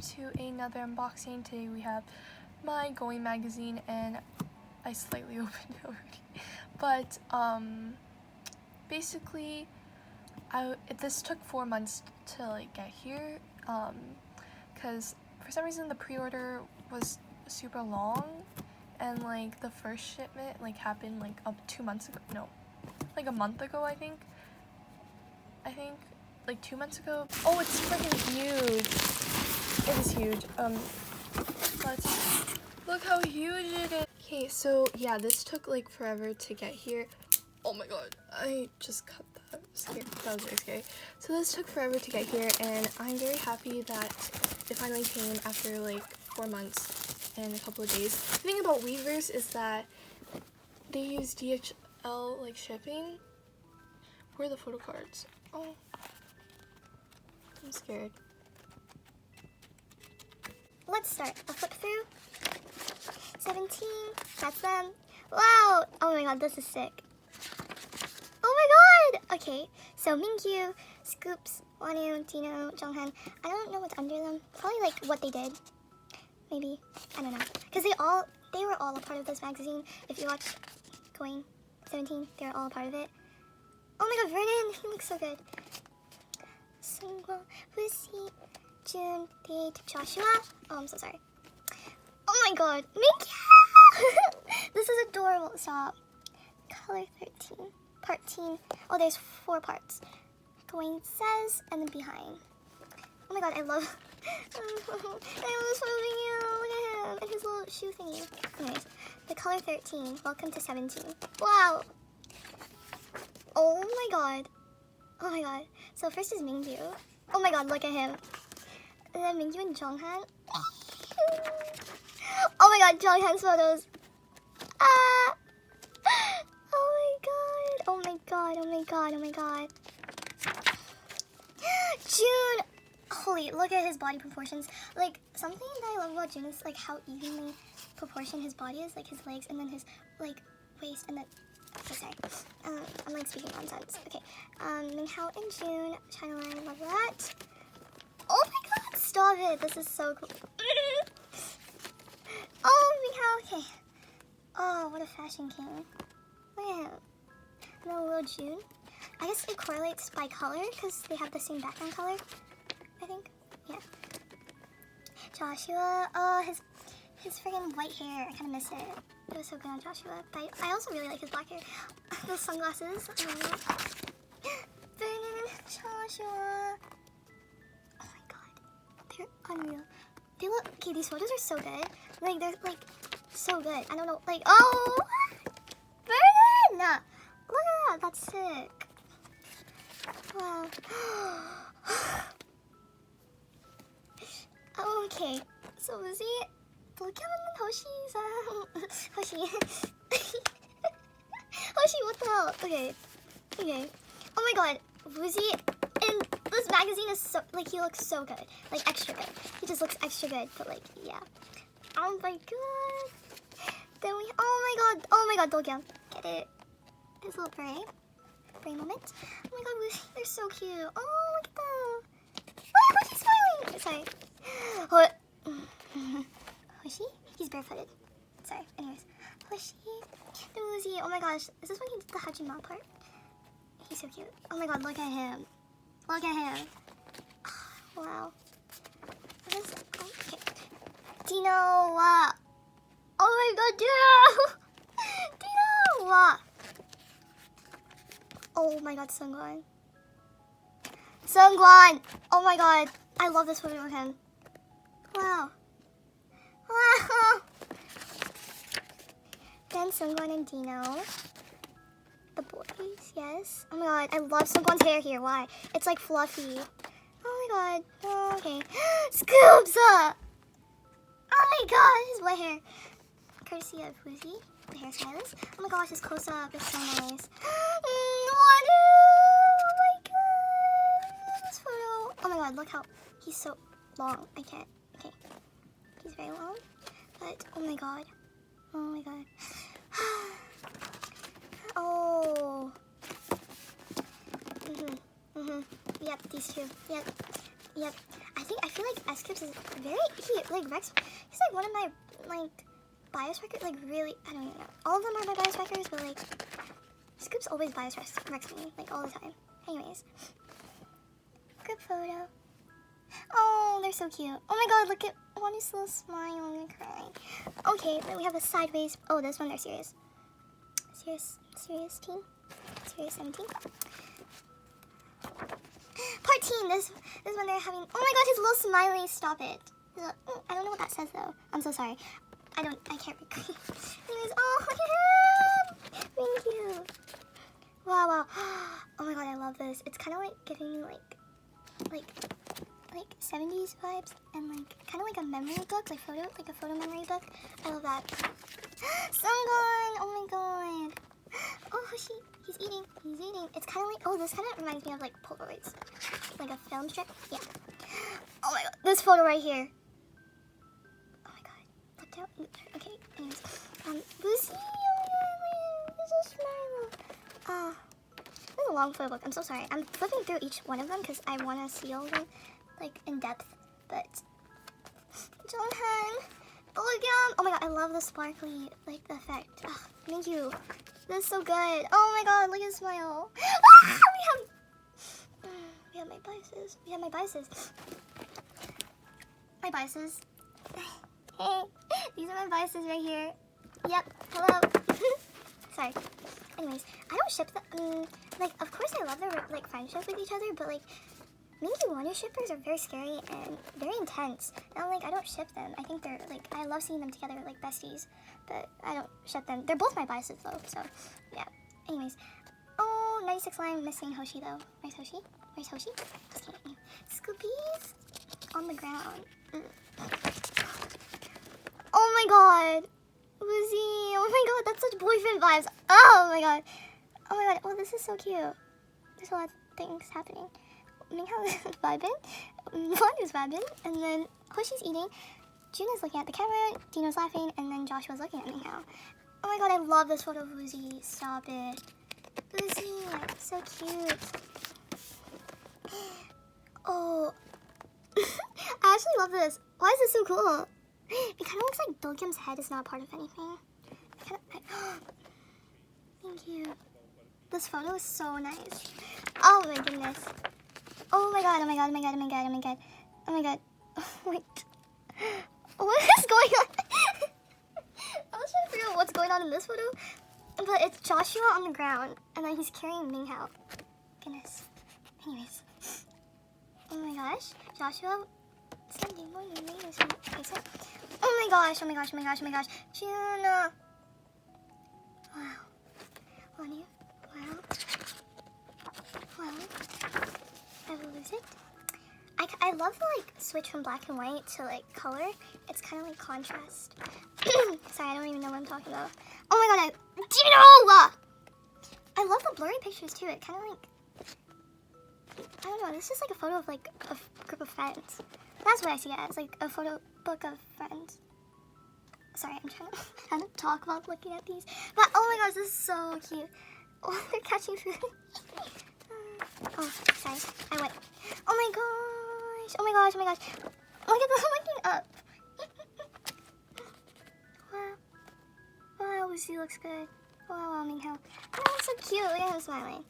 to another unboxing. Today we have my Going magazine, and I slightly opened it already. But basically, this took 4 months to like get here, because for some reason the pre-order was super long, and like the first shipment like happened like up 2 months ago. No, like a month ago, I think like 2 months ago. Oh, it's freaking huge. It is huge. Let's look how huge it is. Okay, so yeah, this took like forever to get here. Oh my god, I just cut that. That was very scary. So this took forever to get here, and I'm very happy that it finally came after like 4 months and a couple of days. The thing about Weavers is that they use DHL like shipping. Where are the photo cards? Oh, I'm scared. Let's start a flip through. 17, that's them. Wow, oh my god, this is sick. Oh my god! Okay, so Mingyu, Scoops, Wanu, Dino, Jonghan. I don't know what's under them. Probably like what they did. Maybe, I don't know. Because they were all a part of this magazine. If you watch Going 17, they were all a part of it. Oh my god, Vernon, he looks so good. Sungwon, Lucy, June, Date, Joshua. Oh, I'm so sorry. Oh my god, Mingyu! This is adorable. Stop. Color 13. Part 10. Oh, there's 4 parts. Going says, and then behind. Oh my god, I love this photo Mingyu. Look at him and his little shoe thingy. Anyways, the color 13. Welcome to 17. Wow. Oh my god. Oh my god. So first is Mingyu. Oh my god, look at him. And then Mingyu and Jonghan. Oh my god, Jonghan's photos. Ah! Oh my god. Oh my god. Oh my god. Oh my god. June. Holy, look at his body proportions. Like, something that I love about June is like how evenly proportioned his body is, like his legs and then his like waist and then. Okay, sorry. I'm like speaking nonsense. Okay. Minghao and June, China Line, love that. Oh my god, stop it. This is so cool. Oh, Minghao, okay. Oh, what a fashion king. Look at him. And then little June. I guess it correlates by color because they have the same background color, I think. Yeah. Joshua, oh, his friggin' white hair. I kind of miss it. It was so good on Joshua. But I also really like his black hair. Those sunglasses. Joshua. Oh my god. They're unreal. They look, okay, these photos are so good. Like, they're like so good. I don't know, like, oh! Vernon! Look at that. That's sick. Wow. Oh, okay. So Lizzie. Look at Hoshi. Hoshi, what the hell? Okay. Okay. Oh my god. Woozy in this magazine is so, like, he looks so good. Like, extra good. He just looks extra good, but like, yeah. Oh my god. Then we, oh my god, Dogyang. Get it. His little beret. Beret moment. Oh my god, Woozy, they're so cute. Oh, look at them. Oh, Hoshi's smiling. Sorry. What? Hoshi? He's barefooted. Sorry. Anyways. Hoshi. The Woozy. Oh my gosh. Is this when he did the Hajima part? He's so cute. Oh my god, look at him. Look at him. Wow. What is, okay. Dino! Oh my god, Dino! Dino! Oh my god, Sungwon. Sungwon! Oh my god. I love this photo of him. Wow. Wow. Then Sungwon and Dino. The boys, yes. Oh my god, I love Sungwon's hair here. Why? It's like fluffy. Oh my god. Oh, okay. Scoops! Oh my god, his wet hair. Courtesy of Woozy, the hairstylist. Oh my gosh, his close-up is so nice. Wanu! Oh my god. This photo. Oh my god, look how he's so long. I can't. Okay. He's very long. But, oh my god. Oh my god. Oh. Yep, these two. Yep. I feel like S-Clips is very, Rex, he's like one of my, like, bias records, like, really, I don't even know. All of them are my bias records, but, like, S-Clips always bias Rex me, like, all the time. Anyways. Group photo. Oh, they're so cute. Oh my god, look at Juan's little smile. I'm gonna cry. Okay, then we have a sideways. Oh, this one, they're serious. Serious team? Serious 17? Part team, this one they're having. Oh my god, his little smiley, stop it. I don't know what that says though. I'm so sorry. I can't read. Anyways, oh, yeah. Thank you. Wow. Oh my god, I love this. It's kind of like giving me like 70s vibes and like kind of like a memory book, like a photo memory book. I love that. Sungun! Oh my god. Oh, he's eating. It's kind of like, oh, this kind of reminds me of like Polaroids, like a film strip. Yeah. Oh my god, this photo right here. Oh my god, look down. Okay, anyways, Lucy. Oh my god, there's a smile. This is a long photo book. I'm so sorry. I'm flipping through each one of them because I want to see all of them, like, in depth. But Jonghan, oh my god, I love the sparkly, like, effect. Oh, thank you. This is so good. Oh my god, look at his smile. We have my biases. Hey, these are my biases right here. Yep. Hello. Sorry. Anyways, I don't ship them. Like, of course I love their, like, friendship with each other, but, like, Minky Wonder shippers are very scary and very intense. And, like, I don't ship them. I think they're, like, I love seeing them together, like, besties, but I don't ship them. They're both my biases, though, so, yeah. Anyways. Oh, 96 line, missing Hoshi, though. Where's Hoshi? Just kidding. Scoopies on the ground. Oh my god. Lizzie. Oh my god, that's such boyfriend vibes. Oh my god. Oh, this is so cute. There's a lot of things happening. Minghao is vibing. Juan is vibing. And then Hoshi's eating. June is looking at the camera. Dino's laughing. And then Joshua's looking at Minghao. Oh my god, I love this photo of Lizzie. Stop it. Lizzie, so cute. Oh. I actually love this. Why is this so cool? It kind of looks like Bilgim's head is not part of anything. Thank you. This photo is so nice. Oh my goodness. Oh my god. Wait. What is going on? I was trying to figure out what's going on in this photo. But it's Joshua on the ground. And then he's carrying Minghao. Goodness. Anyways. Oh my gosh. Joshua. Oh my gosh. Juna. Wow. Lonnie. Wow. I will lose it. I love the like switch from black and white to like color. It's kind of like contrast. Sorry, I don't even know what I'm talking about. Oh my god, I love the blurry pictures too. It kind of like, I don't know. This is like a photo of like a group of friends. That's what I see it as, like a photo book of friends. Sorry, I'm trying to talk while looking at these. But oh my gosh, this is so cute. Oh, they're catching food. Oh, sorry. I went. Oh my gosh. Look at them looking up. Wow, Lucy looks good. Wow, Minghao. Oh, that's so cute. Look at him smiling.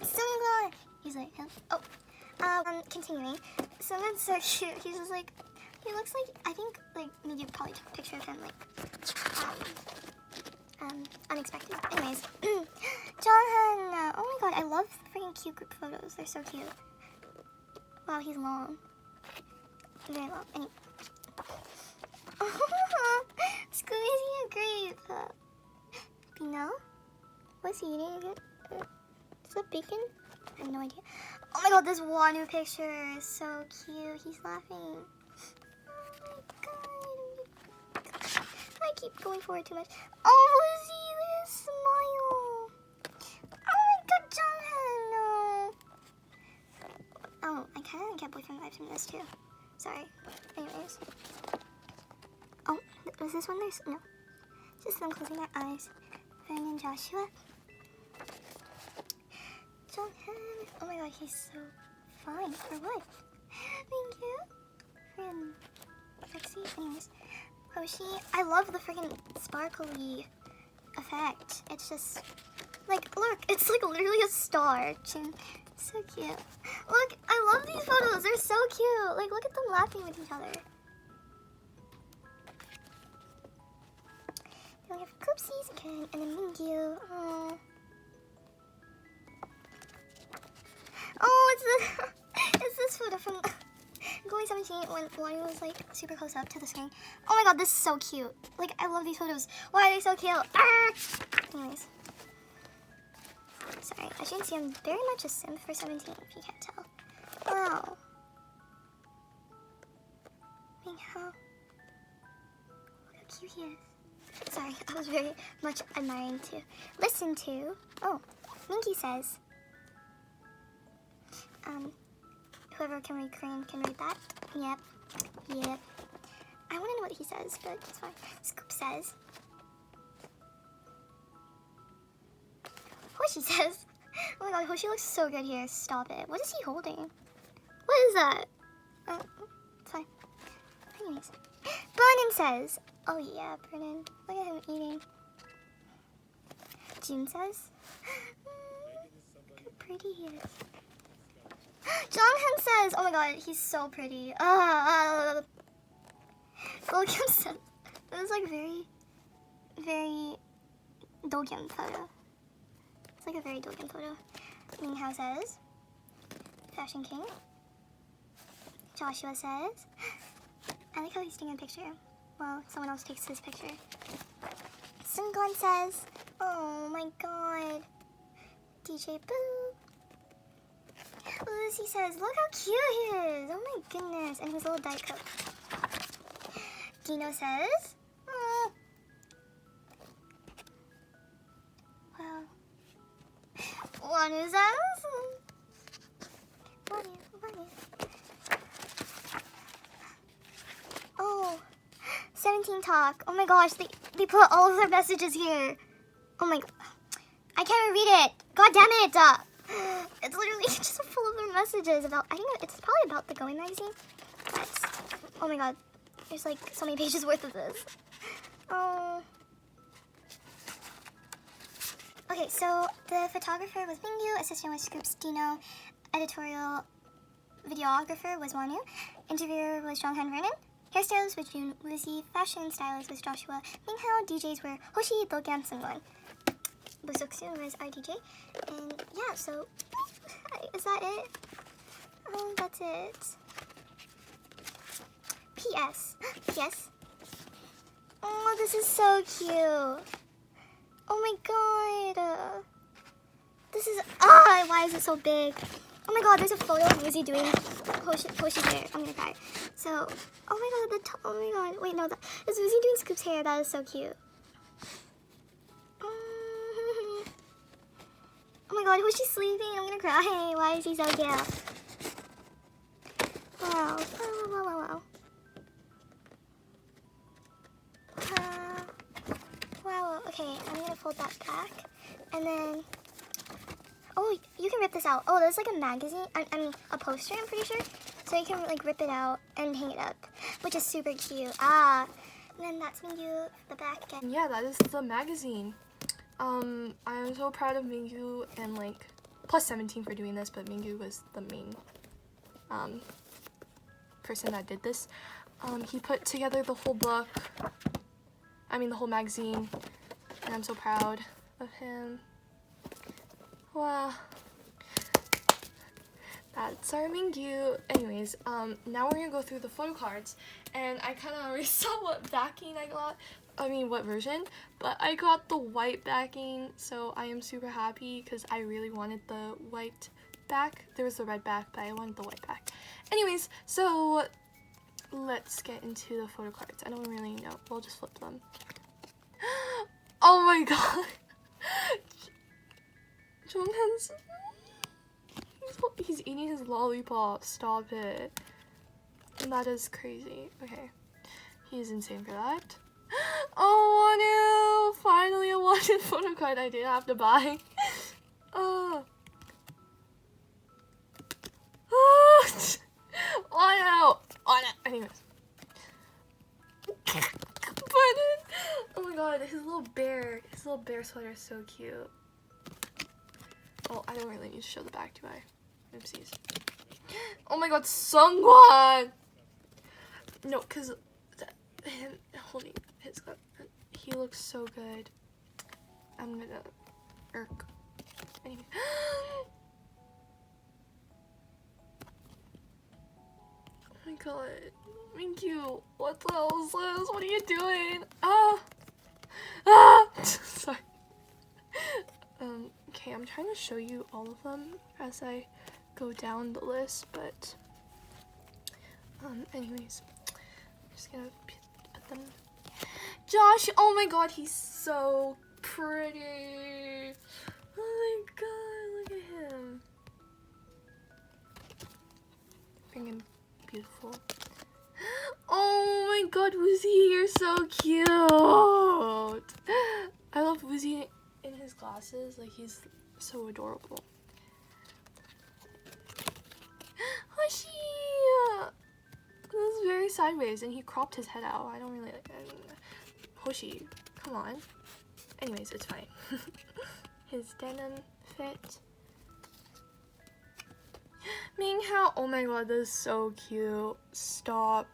So good. He's like, continuing. Someone's so cute. He's just like, he looks like, I think, like, maybe you probably took a picture of him, like, unexpected. Anyways, Jonghan. Oh my god, I love freaking cute group photos. They're so cute. Wow, he's long. Very long. Anyway. Scooby's eating a grape. Pino? What's he eating again? Is that bacon? I have no idea. Oh my god, this Wanu picture is so cute. He's laughing. Oh my god. I keep going forward too much. Oh, Lizzie, look at his smile. Oh my god, Jonghan, no. Oh, I kind of get boyfriend vibes from this too. Sorry. Anyways. Oh, was this one there? No. Just them closing their eyes. Fern and Joshua. Jonghan. Oh my god, he's so fine. Or what? Thank you. Friend. Sexy. Anyways. Hoshi. I love the freaking sparkly effect. It's just like, look, it's like literally a star. Chin. So cute. Look, I love these photos. They're so cute. Like, look at them laughing with each other. Then we have Koopsies again, and then Mingyu. Oh. Oh, it's this photo from Going 17 when Wanu was like super close up to the screen. Oh my god, this is so cute. Like, I love these photos. Why are they so cute? Arr! Anyways. Sorry, as you can see, I'm very much a simp for 17, if you can't tell. Wow. I mean, look how cute he is. Sorry, I was very much admiring to listen to. Oh, Minky says, whoever can read Korean can read that. Yep. Yep. I want to know what he says, but it's fine. Scoop says, Hoshi says, oh my god, Hoshi looks so good here. Stop it. What is he holding? What is that? It's fine. Anyways. Brennan says, oh yeah, Brennan. Look at him eating. June says, look how pretty he is. Jonghyun says, oh my god, he's so pretty. Dogyun says, this is like very Dogyun photo. It's like a very Dogen photo. Minghao says, Fashion King. Joshua says, I like how he's taking a picture. Well, someone else takes his picture. Sungon says, oh my god. DJ Boo. Lucy says, look how cute he is. Oh my goodness. And his little Diet Coke. Gino says, oh. Wow. Wanu says, Wanu. Oh, 17 talk. Oh my gosh, they put all of their messages here. Oh my god. I can't read it. God damn it. It's literally just full of their messages about, I think it's probably about the Going magazine. But, oh my god. There's like so many pages worth of this. Oh. Okay, so the photographer was Mingyu, assistant was Scoops Dino, editorial videographer was Wanu, interviewer was Jonghyun Vernon, hairstylist was June Lucy, fashion stylist was Joshua, Minghao, DJs were Hoshi, Dokyan, Sungwon. Busoksu was our DJ, and yeah, so is that it? Oh, that's it. P.S. Yes. Oh, this is so cute. Oh my god. This is, why is it so big? Oh my god, there's a photo of Lucy doing Hoshi's hair. I'm gonna cry. So, oh my god, oh my god. Wait, no, is Lucy doing Scoop's hair? That is so cute. Oh my god, Hoshi's sleeping. I'm gonna cry. Why is he so cute? Wow. Wow. Wow, okay, I'm gonna fold that back, and then, oh, you can rip this out. Oh, there's like a magazine, I mean, a poster, I'm pretty sure, so you can like rip it out and hang it up, which is super cute. And then that's Mingyu, the back again. Yeah, that is the magazine. I am so proud of Mingyu and like, plus 17 for doing this, but Mingyu was the main, person that did this. He put together the whole book, the whole magazine, and I'm so proud of him. Wow. That's our Mingyu. Anyways, now we're gonna go through the photo cards, and I kind of already saw what backing I got, what version, but I got the white backing, so I am super happy because I really wanted the white back. There was the red back, but I wanted the white back. Anyways, so let's get into the photo cards. I don't really know. We'll just flip them. Oh my god. Jonghyun's, he's eating his lollipop. Stop it. And that is crazy. Okay. He's insane for that. Oh, Wanu! Finally a wanted photo card I didn't have to buy. Oh. Why Anyways. But, oh my god, his little bear sweater is so cute. Oh, I don't really need to show the back, do I? Oopsies. Oh my god, Sungwon! No, because him holding his gun, he looks so good. I'm gonna irk. Anyway. Oh my god. Thank you. What the hell is this? What are you doing? Sorry. Okay, I'm trying to show you all of them as I go down the list, but anyways, I'm just gonna put them. Josh, oh my god, he's so pretty. Oh my god, look at him. Freaking beautiful. Oh my god, Woozy, you're so cute. I love Woozy in his glasses, like he's so adorable. Hoshi! This is very sideways and he cropped his head out. I don't really like it. Hoshi, come on. Anyways, it's fine. His denim fit. Minghao, oh my god, this is so cute. Stop.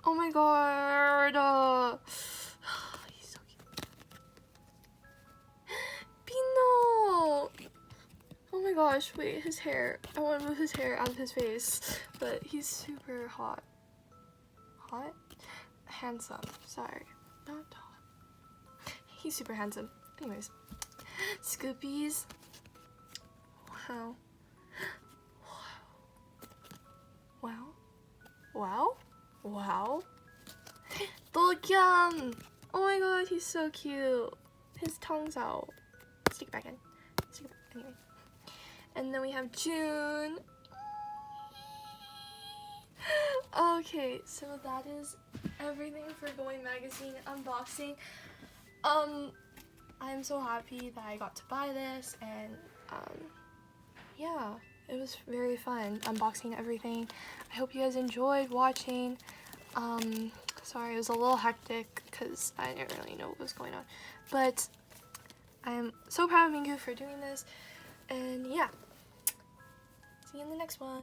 Oh my god. He's so cute. Pino. Oh my gosh, wait, his hair. I want to move his hair out of his face, but he's super hot. Hot? Handsome. Sorry. Not hot. He's super handsome. Anyways. Scoopies. Wow. Wow. Wow. Wow. Dokyun! Oh my god, he's so cute. His tongue's out. Stick it back in. Stick it back. Anyway. And then we have June. Okay, so that is everything for Going Magazine unboxing. I'm so happy that I got to buy this, and yeah, it was very fun unboxing everything. I hope you guys enjoyed watching. Sorry, it was a little hectic because I didn't really know what was going on, but I am so proud of Mingyu for doing this, and yeah, see you in the next one.